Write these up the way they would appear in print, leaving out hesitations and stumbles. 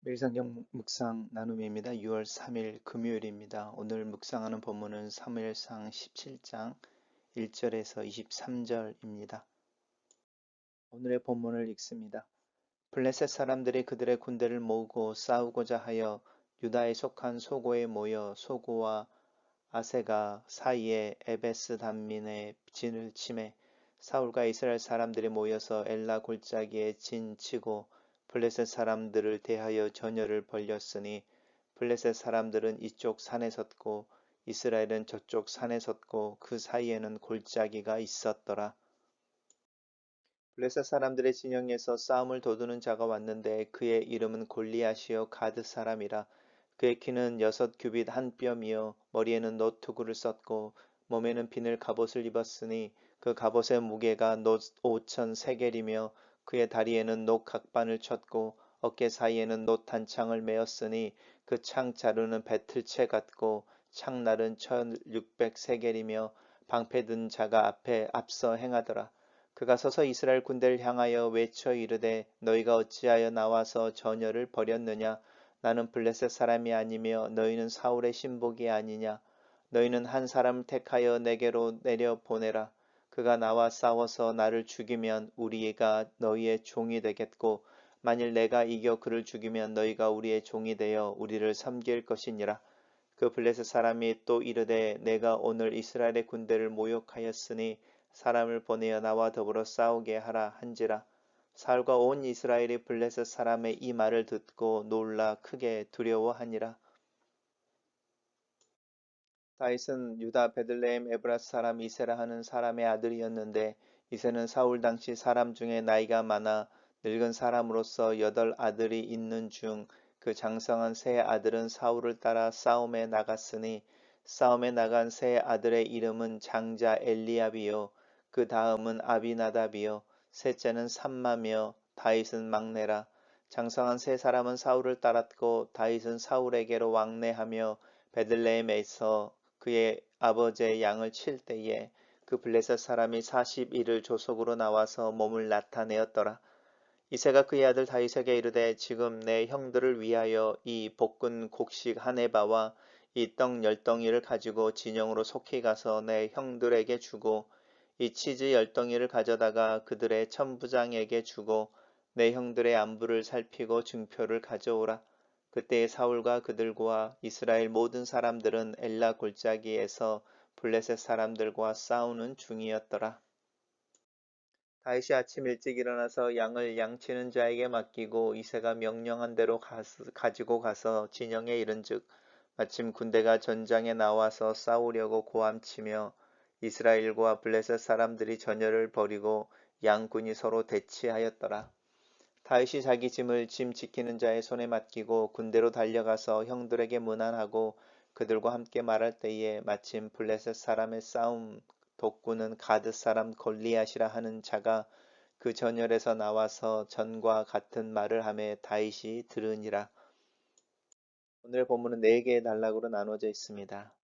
매일성경 묵상 나눔입니다. 6월 3일 금요일입니다. 오늘 묵상하는 본문은 사무엘상 17장 1절에서 23절입니다. 오늘의 본문을 읽습니다. 블레셋 사람들이 그들의 군대를 모으고 싸우고자 하여 유다에 속한 소고에 모여 소고와 아세가 사이에 에베스 단민의 진을 치매 사울과 이스라엘 사람들이 모여서 엘라 골짜기에 진 치고 블레셋 사람들을 대하여 전열을 벌였으니 블레셋 사람들은 이쪽 산에 섰고 이스라엘은 저쪽 산에 섰고 그 사이에는 골짜기가 있었더라. 블레셋 사람들의 진영에서 싸움을 도두는 자가 왔는데 그의 이름은 골리앗이요 가드 사람이라. 그의 키는 6규빗 한 뼘이요 머리에는 노투구를 썼고 몸에는 비늘 갑옷을 입었으니 그 갑옷의 무게가 놋 5천 세겔이며 그의 다리에는 녹 각반을 쳤고 어깨 사이에는 놋 단창을 메었으니 그 창 자루는 배틀채 같고 창날은 1600 세겔이며 방패 든 자가 앞서 행하더라. 그가 서서 이스라엘 군대를 향하여 외쳐 이르되 너희가 어찌하여 나와서 전열을 벌였느냐. 나는 블레셋 사람이 아니며 너희는 사울의 신복이 아니냐. 너희는 한 사람을 택하여 내게로 내려 보내라. 그가 나와 싸워서 나를 죽이면 우리가 너희의 종이 되겠고 만일 내가 이겨 그를 죽이면 너희가 우리의 종이 되어 우리를 섬길 것이니라. 그 블레셋 사람이 또 이르되 내가 오늘 이스라엘의 군대를 모욕하였으니 사람을 보내어 나와 더불어 싸우게 하라 한지라. 사울과 온 이스라엘이 블레셋 사람의 이 말을 듣고 놀라 크게 두려워하니라. 다윗은 유다 베들레헴 에브라스 사람 이세라 하는 사람의 아들이었는데 이세는 사울 당시 사람 중에 나이가 많아 늙은 사람으로서 8아들이 있는 중 그 장성한 세 아들은 사울을 따라 싸움에 나갔으니 싸움에 나간 세 아들의 이름은 장자 엘리압이요 그 다음은 아비나답이요 셋째는 삼마며 다윗은 막내라. 장성한 세 사람은 사울을 따랐고 다윗은 사울에게로 왕래하며 베들레헴에서 그의 아버지의 양을 칠 때에 그 블레셋 사람이 40일을 조속으로 나와서 몸을 나타내었더라. 이새가 그의 아들 다윗에게 이르되 지금 내 형들을 위하여 이 볶은 곡식 한 에바와 이 떡 10덩이를 가지고 진영으로 속히 가서 내 형들에게 주고 이 치즈 10덩이를 가져다가 그들의 천부장에게 주고 내 형들의 안부를 살피고 증표를 가져오라. 그때의 사울과 그들과 이스라엘 모든 사람들은 엘라 골짜기에서 블레셋 사람들과 싸우는 중이었더라. 다윗이 아침 일찍 일어나서 양을 양치는 자에게 맡기고 이새가 명령한 대로 가지고 가서 진영에 이른즉 마침 군대가 전장에 나와서 싸우려고 고함치며 이스라엘과 블레셋 사람들이 전열을 벌이고 양군이 서로 대치하였더라. 다윗이 자기 짐을 짐 지키는 자의 손에 맡기고 군대로 달려가서 형들에게 문안하고 그들과 함께 말할 때에 마침 블레셋 사람의 싸움 독구는 가드 사람 골리앗이라 하는 자가 그 전열에서 나와서 전과 같은 말을 하매 다윗이 들으니라. 오늘 본문은 4개의 단락으로 나눠져 있습니다.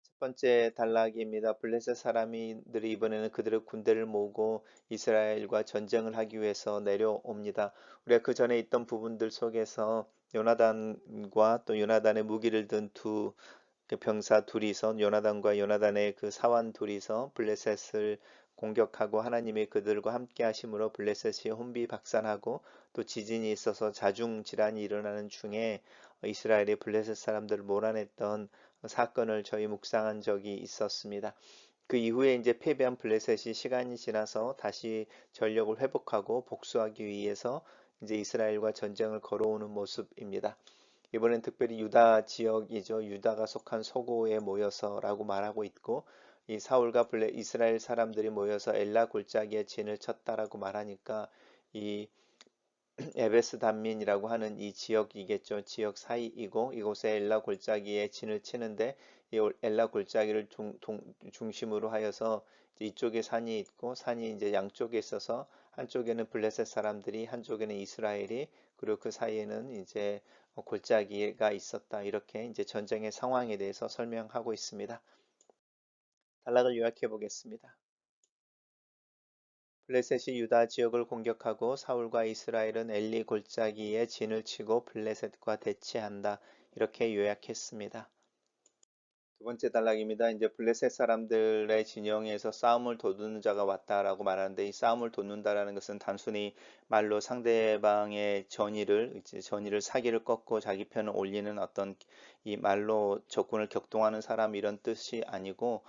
첫 번째 단락입니다. 블레셋 사람들이 이번에는 그들의 군대를 모으고 이스라엘과 전쟁을 하기 위해서 내려옵니다. 우리가 그 전에 있던 부분들 속에서 요나단과 또 요나단의 무기를 든 두 병사 둘이서 요나단과 요나단의 그 사환 둘이서 블레셋을 공격하고 하나님이 그들과 함께 하심으로 블레셋이 혼비박산하고 또 지진이 있어서 자중질환이 일어나는 중에 이스라엘이 블레셋 사람들을 몰아냈던 사건을 저희 묵상한 적이 있었습니다. 그 이후에 이제 패배한 블레셋이 시간이 지나서 다시 전력을 회복하고 복수하기 위해서 이제 이스라엘과 전쟁을 걸어오는 모습입니다. 이번엔 특별히 유다 지역이죠. 유다가 속한 소고에 모여서라고 말하고 있고 이 사울과 이스라엘 사람들이 모여서 엘라 골짜기에 진을 쳤다라고 말하니까 이 에베스 단민이라고 하는 이 지역이겠죠. 지역 사이이고 이곳에 엘라 골짜기에 진을 치는데 이 엘라 골짜기를 중심으로 하여서 이쪽에 산이 있고 산이 이제 양쪽에 있어서 한쪽에는 블레셋 사람들이 한쪽에는 이스라엘이 그리고 그 사이에는 이제 골짜기가 있었다. 이렇게 이제 전쟁의 상황에 대해서 설명하고 있습니다. 단락을 요약해 보겠습니다. 블레셋이 유다 지역을 공격하고 사울과 이스라엘은 엘리 골짜기에 진을 치고 블레셋과 대치한다. 이렇게 요약했습니다. 두 번째 단락입니다. 이제 블레셋 사람들의 진영에서 싸움을 도두는 자가 왔다라고 말하는데 이 싸움을 돕는다라는 것은 단순히 말로 상대방의 전의를 사기를 꺾고 자기 편을 올리는 어떤 이 말로 적군을 격동하는 사람 이런 뜻이 아니고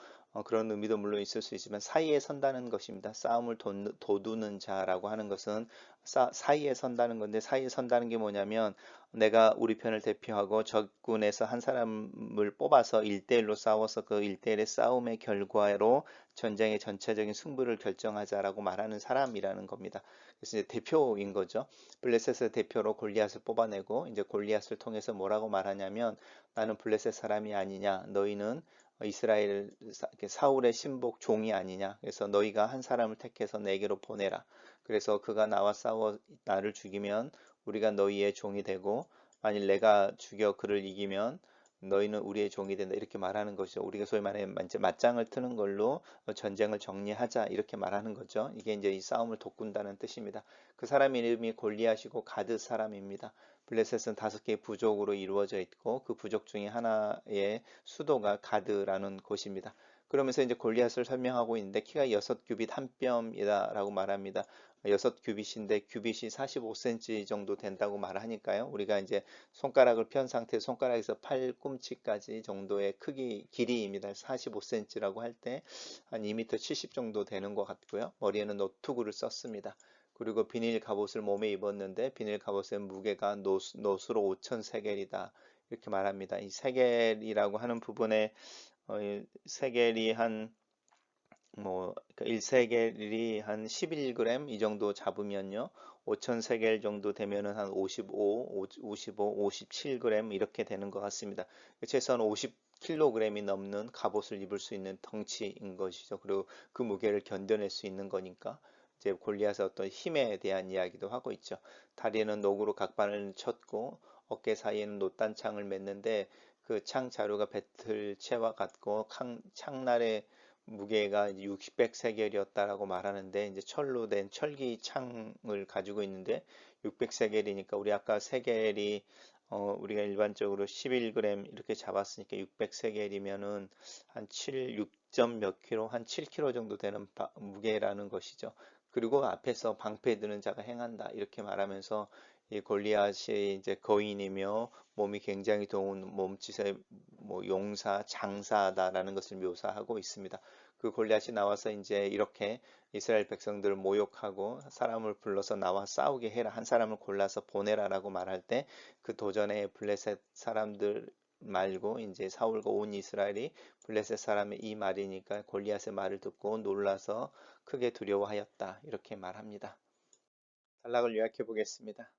그런 의미도 물론 있을 수 있지만 사이에 선다는 것입니다. 싸움을 도두는 자라고 하는 것은 사이에 선다는 건데 사이에 선다는 게 뭐냐면 내가 우리 편을 대표하고 적군에서 한 사람을 뽑아서 1대1로 싸워서 그 1대1의 싸움의 결과로 전쟁의 전체적인 승부를 결정하자라고 말하는 사람이라는 겁니다. 그래서 이제 대표인 거죠. 블레셋의 대표로 골리앗을 뽑아내고 이제 골리앗을 통해서 뭐라고 말하냐면 나는 블레셋 사람이 아니냐. 너희는 이스라엘 사울의 신복 종이 아니냐. 그래서 너희가 한 사람을 택해서 내게로 보내라. 그래서 그가 나와 싸워 나를 죽이면 우리가 너희의 종이 되고 만일 내가 죽여 그를 이기면 너희는 우리의 종이 된다 이렇게 말하는 것이죠. 우리가 소위 말해 이제 맞짱을 트는 걸로 전쟁을 정리하자 이렇게 말하는 거죠. 이게 이제 이 싸움을 돕군다는 뜻입니다. 그 사람 이름이 골리앗이고 가드 사람입니다. 블레셋은 5개의 부족으로 이루어져 있고 그 부족 중에 하나의 수도가 가드라는 곳입니다. 그러면서 이제 골리앗을 설명하고 있는데 키가 6규빗 한 뼘이다라고 말합니다. 6규빗인데 규빗이 45cm 정도 된다고 말하니까요. 우리가 이제 손가락을 편 상태 손가락에서 팔꿈치까지 정도의 길이입니다. 45cm라고 할 때 한 2m 70 정도 되는 것 같고요. 머리에는 노트구를 썼습니다. 그리고 비닐 갑옷을 몸에 입었는데 비닐 갑옷의 무게가 노수로 5,000세겔이다. 이렇게 말합니다. 이 세겔이라고 하는 부분에 세겔이 한 그러니까 1세겔이 한 11g 이 정도 잡으면요. 5,000세겔 정도 되면은 한 57g 이렇게 되는 것 같습니다. 최소한 50kg이 넘는 갑옷을 입을 수 있는 덩치인 것이죠. 그리고 그 무게를 견뎌낼 수 있는 거니까 이제 골리앗의 어떤 힘에 대한 이야기도 하고 있죠. 다리에는 녹으로 각반을 쳤고 어깨 사이에는 놋단창을 맸는데 그 창 자루가 배틀채와 같고 창날의 무게가 이제 600세겔이었다라고 말하는데 이제 철로 된 철기 창을 가지고 있는데 600세겔이니까 우리 아까 세겔이 우리가 일반적으로 11g 이렇게 잡았으니까 600세겔이면은 한 6점 몇 킬로 한 7kg 정도 되는 무게라는 것이죠. 그리고 앞에서 방패 드는 자가 행한다 이렇게 말하면서 이 골리앗이 이제 거인이며 몸이 굉장히 좋은 몸짓의 용사, 장사다라는 것을 묘사하고 있습니다. 그 골리앗이 나와서 이제 이렇게 이스라엘 백성들을 모욕하고 사람을 불러서 나와 싸우게 해라. 한 사람을 골라서 보내라라고 말할 때 그 도전에 블레셋 사람들 말고 이제 사울과 온 이스라엘이 블레셋 사람의 이 말이니까 골리앗의 말을 듣고 놀라서 크게 두려워하였다. 이렇게 말합니다. 단락을 요약해 보겠습니다.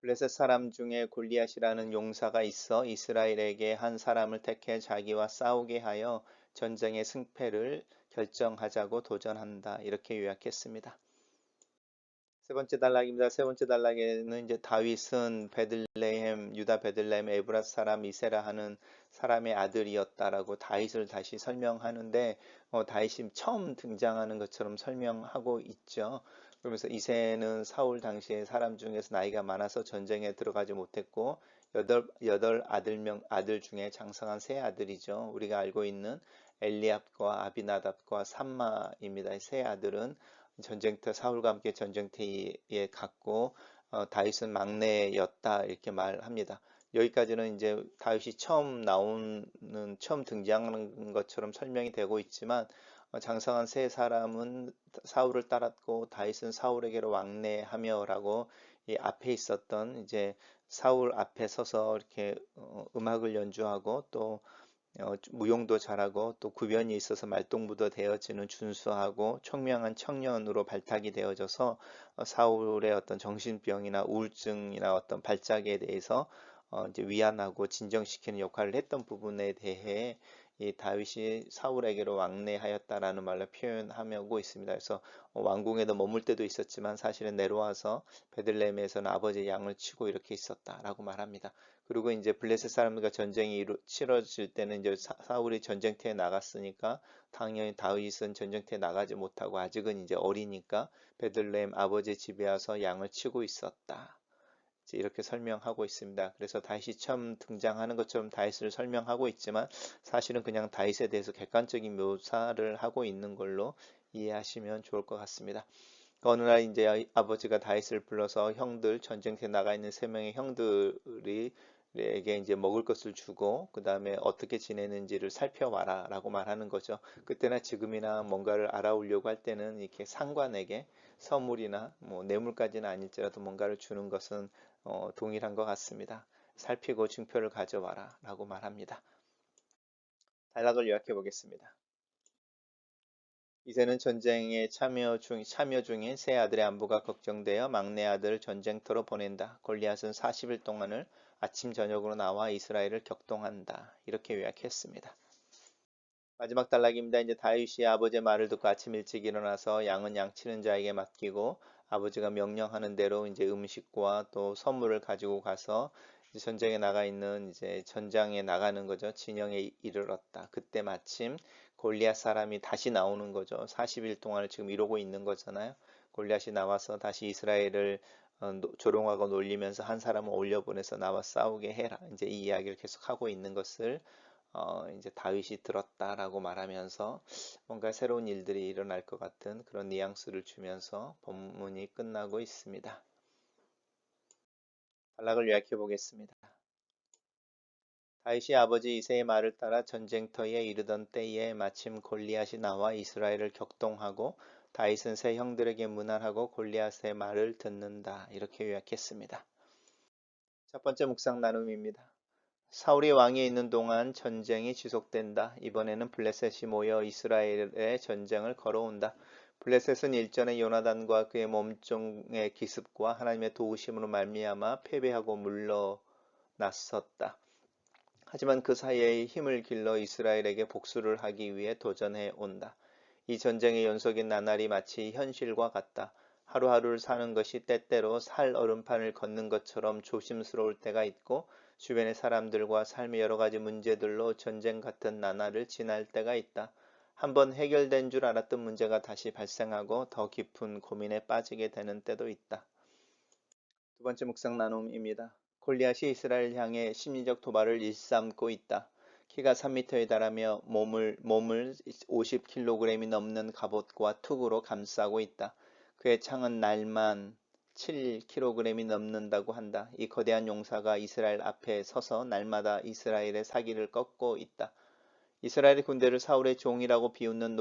블레셋 사람 중에 골리앗이라는 용사가 있어 이스라엘에게 한 사람을 택해 자기와 싸우게 하여 전쟁의 승패를 결정하자고 도전한다. 이렇게 요약했습니다. 세 번째 단락입니다. 세 번째 단락에는 이제 다윗은 유다 베들레헴 에브랏 사람 이세라 하는 사람의 아들이었다라고 다윗을 다시 설명하는데 다윗이 처음 등장하는 것처럼 설명하고 있죠. 그러면서 이세는 사울 당시의 사람 중에서 나이가 많아서 전쟁에 들어가지 못했고 여덟 아들 중에 장성한 세 아들이죠. 우리가 알고 있는 엘리압과 아비나답과 삼마입니다. 세 아들은 전쟁터 사울과 함께 전쟁터에 갔고 다윗은 막내였다 이렇게 말합니다. 여기까지는 이제 다윗이 처음 등장하는 것처럼 설명이 되고 있지만 장성한 세 사람은 사울을 따랐고 다윗은 사울에게로 왕래하며라고 이 앞에 있었던 이제 사울 앞에 서서 이렇게 음악을 연주하고 또 무용도 잘하고 또 구변이 있어서 말동무도 되어지는 준수하고 총명한 청년으로 발탁이 되어져서 사울의 어떤 정신병이나 우울증이나 어떤 발작에 대해서 이제 위안하고 진정시키는 역할을 했던 부분에 대해 이 다윗이 사울에게로 왕래하였다라는 말로 표현하고 있습니다. 그래서 왕궁에도 머물 때도 있었지만 사실은 내려와서 베들레헴에서는 아버지의 양을 치고 이렇게 있었다라고 말합니다. 그리고 이제 블레셋 사람들과 전쟁이 치러질 때는 이제 사울이 전쟁터에 나갔으니까 당연히 다윗은 전쟁터에 나가지 못하고 아직은 이제 어리니까 베들레헴 아버지 집에 와서 양을 치고 있었다. 이렇게 설명하고 있습니다. 그래서 다윗이 처음 등장하는 것처럼 다윗을 설명하고 있지만 사실은 그냥 다윗에 대해서 객관적인 묘사를 하고 있는 걸로 이해하시면 좋을 것 같습니다. 어느 날 이제 아버지가 다윗을 불러서 형들 전쟁터에 나가 있는 세 명의 형들이 에게 이제 먹을 것을 주고 그 다음에 어떻게 지내는지를 살펴와라 라고 말하는 거죠. 그때나 지금이나 뭔가를 알아오려고 할 때는 이렇게 상관에게 선물이나 뭐 뇌물까지는 아닐지라도 뭔가를 주는 것은 동일한 것 같습니다. 살피고 증표를 가져와라 라고 말합니다. 단락을 요약해 보겠습니다. 이제는 전쟁에 참여 중인 세 아들의 안부가 걱정되어 막내 아들을 전쟁터로 보낸다. 골리앗은 40일 동안을 아침 저녁으로 나와 이스라엘을 격동한다. 이렇게 요약했습니다. 마지막 단락입니다. 이제 다윗이 아버지의 말을 듣고 아침 일찍 일어나서 양은 양치는 자에게 맡기고 아버지가 명령하는 대로 이제 음식과 또 선물을 가지고 가서 이제 전쟁에 나가 있는 이제 전장에 나가는 거죠. 진영에 이르렀다. 그때 마침 골리앗 사람이 다시 나오는 거죠. 40일 동안을 지금 이러고 있는 거잖아요. 골리앗이 나와서 다시 이스라엘을 조롱하고 놀리면서 한 사람을 올려보내서 나와 싸우게 해라. 이제 이 이야기를 계속 하고 있는 것을 이제 다윗이 들었다라고 말하면서 뭔가 새로운 일들이 일어날 것 같은 그런 뉘앙스를 주면서 본문이 끝나고 있습니다. 단락을 요약해 보겠습니다. 다윗이 아버지 이새의 말을 따라 전쟁터에 이르던 때에 마침 골리앗이 나와 이스라엘을 격동하고 다윗은 세 형들에게 문안하고 골리앗의 말을 듣는다. 이렇게 요약했습니다. 첫 번째 묵상 나눔입니다. 사울이 왕위에 있는 동안 전쟁이 지속된다. 이번에는 블레셋이 모여 이스라엘의 전쟁을 걸어온다. 블레셋은 일전에 요나단과 그의 몸종의 기습과 하나님의 도우심으로 말미암아 패배하고 물러났었다. 하지만 그 사이에 힘을 길러 이스라엘에게 복수를 하기 위해 도전해 온다. 이 전쟁의 연속인 나날이 마치 현실과 같다. 하루하루를 사는 것이 때때로 살 얼음판을 걷는 것처럼 조심스러울 때가 있고 주변의 사람들과 삶의 여러 가지 문제들로 전쟁 같은 나날을 지날 때가 있다. 한번 해결된 줄 알았던 문제가 다시 발생하고 더 깊은 고민에 빠지게 되는 때도 있다. 두 번째 묵상 나눔입니다. 골리앗이 이스라엘 향해 심리적 도발을 일삼고 있다. 키가 3m에 달하며 몸을 50kg이 넘는 갑옷과 툭으로 감싸고 있다. 그의 창은 날만 7kg이 넘는다고 한다. 이 거대한 용사가 이스라엘 앞에 서서 날마다 이스라엘의 사기를 꺾고 있다. 이스라엘의 군대를 사울의 종이라고 비웃는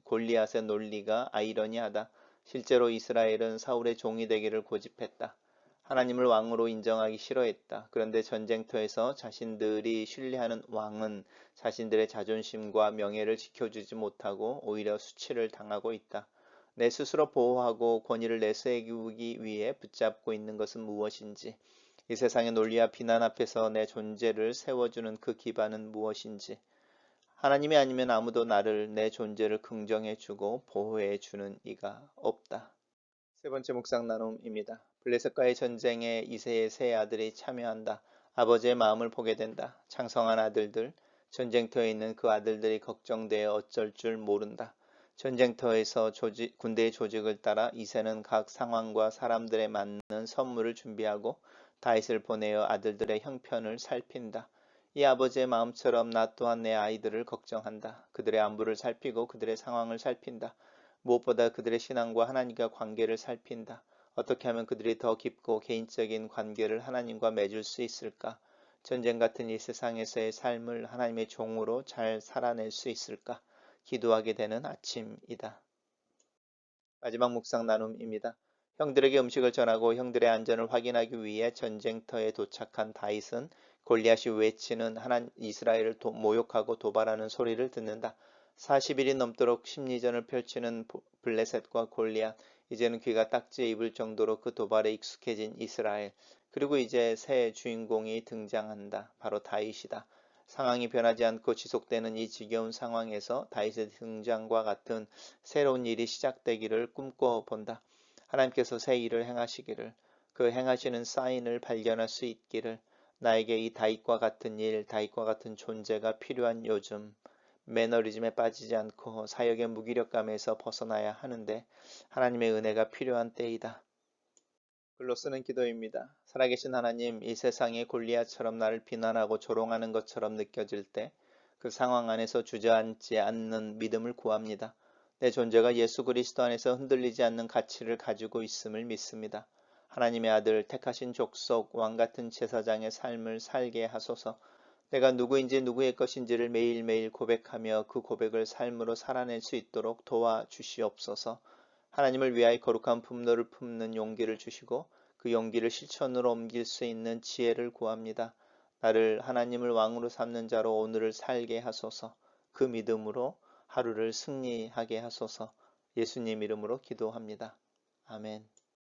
골리앗의 논리가 아이러니하다. 실제로 이스라엘은 사울의 종이 되기를 고집했다. 하나님을 왕으로 인정하기 싫어했다. 그런데 전쟁터에서 자신들이 신뢰하는 왕은 자신들의 자존심과 명예를 지켜주지 못하고 오히려 수치를 당하고 있다. 내 스스로 보호하고 권위를 내세우기 위해 붙잡고 있는 것은 무엇인지, 이 세상의 논리와 비난 앞에서 내 존재를 세워주는 그 기반은 무엇인지, 하나님이 아니면 아무도 나를 내 존재를 긍정해주고 보호해주는 이가 없다. 세 번째 묵상 나눔입니다. 블레셋과의 전쟁에 이새의 세 아들이 참여한다. 아버지의 마음을 보게 된다. 창성한 아들들, 전쟁터에 있는 그 아들들이 걱정되어 어쩔 줄 모른다. 전쟁터에서 군대의 조직을 따라 이새는 각 상황과 사람들에 맞는 선물을 준비하고 다윗을 보내어 아들들의 형편을 살핀다. 이 아버지의 마음처럼 나 또한 내 아이들을 걱정한다. 그들의 안부를 살피고 그들의 상황을 살핀다. 무엇보다 그들의 신앙과 하나님과 관계를 살핀다. 어떻게 하면 그들이 더 깊고 개인적인 관계를 하나님과 맺을 수 있을까? 전쟁 같은 이 세상에서의 삶을 하나님의 종으로 잘 살아낼 수 있을까? 기도하게 되는 아침이다. 마지막 묵상 나눔입니다. 형들에게 음식을 전하고 형들의 안전을 확인하기 위해 전쟁터에 도착한 다윗은 골리앗이 외치는 이스라엘을 모욕하고 도발하는 소리를 듣는다. 40일이 넘도록 심리전을 펼치는 블레셋과 골리앗, 이제는 귀가 딱지에 입을 정도로 그 도발에 익숙해진 이스라엘, 그리고 이제 새 주인공이 등장한다. 바로 다윗이다. 상황이 변하지 않고 지속되는 이 지겨운 상황에서 다윗의 등장과 같은 새로운 일이 시작되기를 꿈꿔본다. 하나님께서 새 일을 행하시기를, 그 행하시는 사인을 발견할 수 있기를, 나에게 이 다윗과 같은 일, 다윗과 같은 존재가 필요한 요즘, 매너리즘에 빠지지 않고 사역의 무기력감에서 벗어나야 하는데 하나님의 은혜가 필요한 때이다. 글로 쓰는 기도입니다. 살아계신 하나님, 이 세상이 골리앗처럼 나를 비난하고 조롱하는 것처럼 느껴질 때 그 상황 안에서 주저앉지 않는 믿음을 구합니다. 내 존재가 예수 그리스도 안에서 흔들리지 않는 가치를 가지고 있음을 믿습니다. 하나님의 아들, 택하신 족속, 왕 같은 제사장의 삶을 살게 하소서. 내가 누구인지 누구의 것인지를 매일매일 고백하며 그 고백을 삶으로 살아낼 수 있도록 도와주시옵소서. 하나님을 위하여 거룩한 품노를 품는 용기를 주시고 그 용기를 실천으로 옮길 수 있는 지혜를 구합니다. 나를 하나님을 왕으로 삼는 자로 오늘을 살게 하소서. 그 믿음으로 하루를 승리하게 하소서. 예수님 이름으로 기도합니다. 아멘.